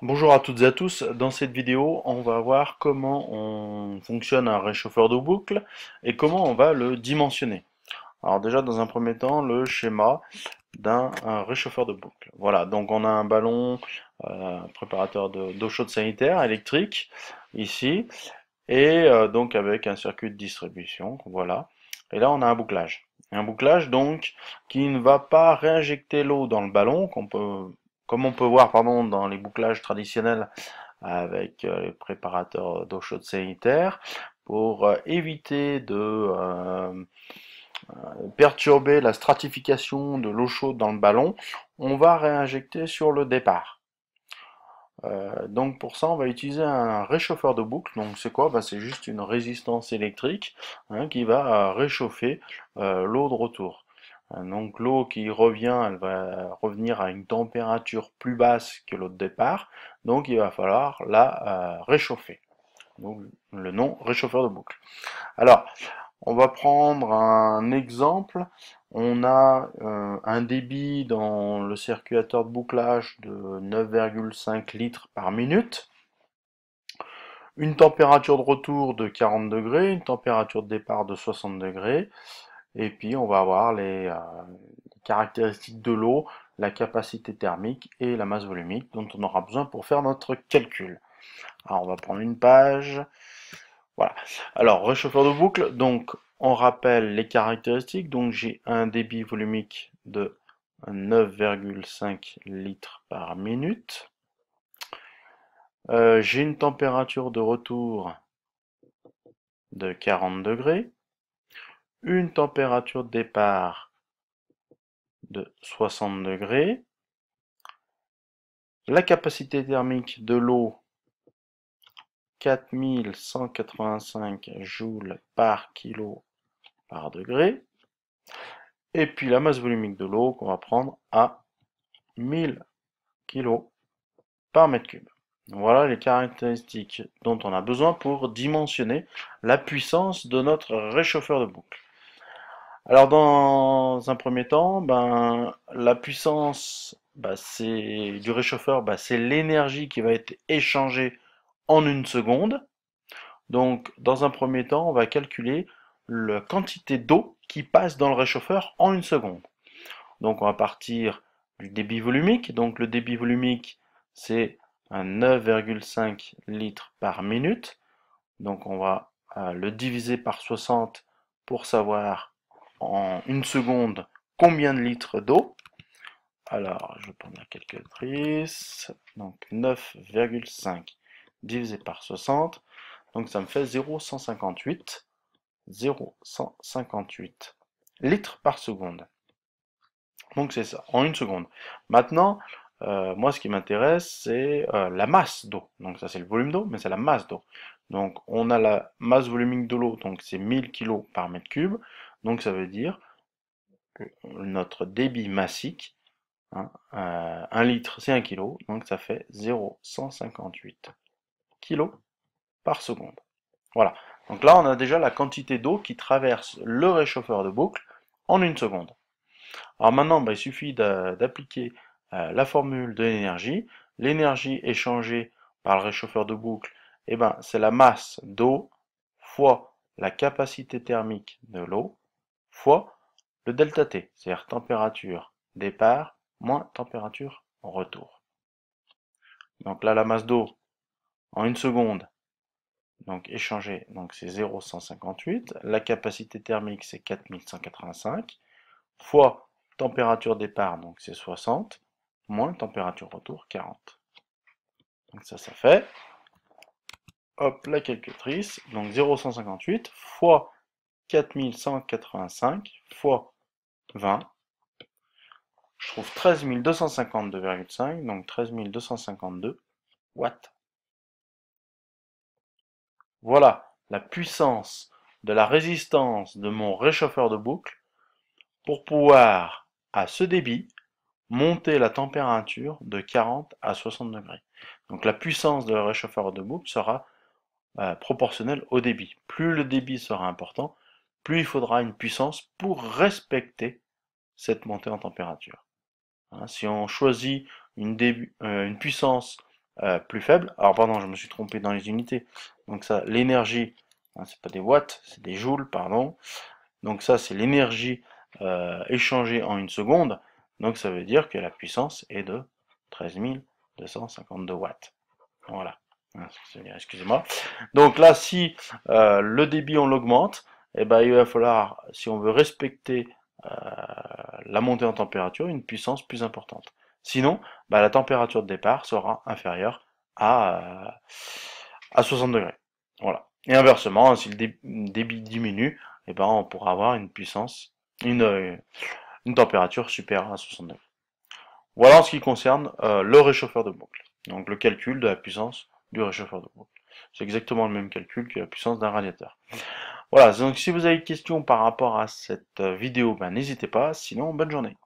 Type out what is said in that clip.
Bonjour à toutes et à tous, dans cette vidéo on va voir comment on fonctionne un réchauffeur de boucle et comment on va le dimensionner. Alors déjà dans un premier temps le schéma d'un un réchauffeur de boucle. Voilà, donc on a un ballon préparateur d'eau chaude sanitaire électrique ici et donc avec un circuit de distribution, voilà. Et là on a un bouclage. Un bouclage donc qui ne va pas réinjecter l'eau dans le ballon, comme on peut voir pardon, dans les bouclages traditionnels avec les préparateurs d'eau chaude sanitaire pour éviter de perturber la stratification de l'eau chaude dans le ballon. On va réinjecter sur le départ. Donc pour ça, on va utiliser un réchauffeur de boucle. Donc c'est quoi? C'est juste une résistance électrique qui va réchauffer l'eau de retour. Donc l'eau qui revient, elle va revenir à une température plus basse que l'eau de départ. Donc il va falloir la réchauffer. Donc le nom réchauffeur de boucle. Alors, on va prendre un exemple. On a un débit dans le circulateur de bouclage de 9,5 litres par minute, une température de retour de 40 degrés, une température de départ de 60 degrés, et puis on va avoir les caractéristiques de l'eau, la capacité thermique et la masse volumique dont on aura besoin pour faire notre calcul. Alors on va prendre une page. Voilà. Alors, réchauffeur de boucle, donc on rappelle les caractéristiques. Donc j'ai un débit volumique de 9,5 litres par minute. J'ai une température de retour de 40 degrés, une température de départ de 60 degrés, la capacité thermique de l'eau 4185 joules par kilo par degré, et puis la masse volumique de l'eau qu'on va prendre à 1000 kg par mètre cube. Voilà les caractéristiques dont on a besoin pour dimensionner la puissance de notre réchauffeur de boucle. Alors dans un premier temps, la puissance du réchauffeur, c'est l'énergie qui va être échangée en une seconde. Donc dans un premier temps, on va calculer la quantité d'eau qui passe dans le réchauffeur en une seconde. Donc on va partir du débit volumique. Donc le débit volumique, c'est un 9,5 litres par minute. Donc on va le diviser par 60 pour savoir en une seconde combien de litres d'eau. Alors je vais prendre la calculatrice. Donc 9,5 divisé par 60. Donc ça me fait 0,158 litres par seconde. Donc c'est ça, en une seconde. Maintenant, moi ce qui m'intéresse, c'est la masse d'eau. Donc ça c'est le volume d'eau, mais c'est la masse d'eau. Donc on a la masse volumique de l'eau, donc c'est 1000 kg par mètre cube. Donc ça veut dire que notre débit massique, 1 litre c'est 1 kg, donc ça fait 0,158 kg par seconde. Voilà. Donc là on a déjà la quantité d'eau qui traverse le réchauffeur de boucle en une seconde. Alors maintenant, il suffit d'appliquer la formule de l'énergie. L'énergie échangée par le réchauffeur de boucle, c'est la masse d'eau fois la capacité thermique de l'eau fois le delta T, c'est-à-dire température départ moins température retour. Donc là, la masse d'eau en une seconde, donc échangée, donc c'est 0,158. La capacité thermique, c'est 4185 fois température départ, donc c'est 60, moins température retour, 40. Donc ça fait, hop, la calculatrice, donc 0,158 fois 4185 fois 20, je trouve 13 252,5, donc 13 252 watts. Voilà la puissance de la résistance de mon réchauffeur de boucle pour pouvoir, à ce débit, monter la température de 40 à 60 degrés. Donc la puissance de réchauffeur de boucle sera proportionnelle au débit. Plus le débit sera important, plus il faudra une puissance pour respecter cette montée en température. Si on choisit une puissance plus faible. Alors pardon, je me suis trompé dans les unités. Donc ça, l'énergie, hein, c'est pas des watts, c'est des joules, pardon. Donc ça, c'est l'énergie échangée en une seconde. Donc ça veut dire que la puissance est de 13 252 watts. Voilà. Excusez-moi. Donc là, si le débit on l'augmente, eh ben, il va falloir, si on veut respecter euh, la montée en température, une puissance plus importante. Sinon, bah, la température de départ sera inférieure à 60 degrés. Voilà. Et inversement, si le débit diminue, eh ben, on pourra avoir une puissance, une température supérieure à 60 degrés. Voilà en ce qui concerne le réchauffeur de boucle. Donc le calcul de la puissance du réchauffeur de boucle. C'est exactement le même calcul que la puissance d'un radiateur. Voilà, donc si vous avez des questions par rapport à cette vidéo, ben, n'hésitez pas, sinon bonne journée.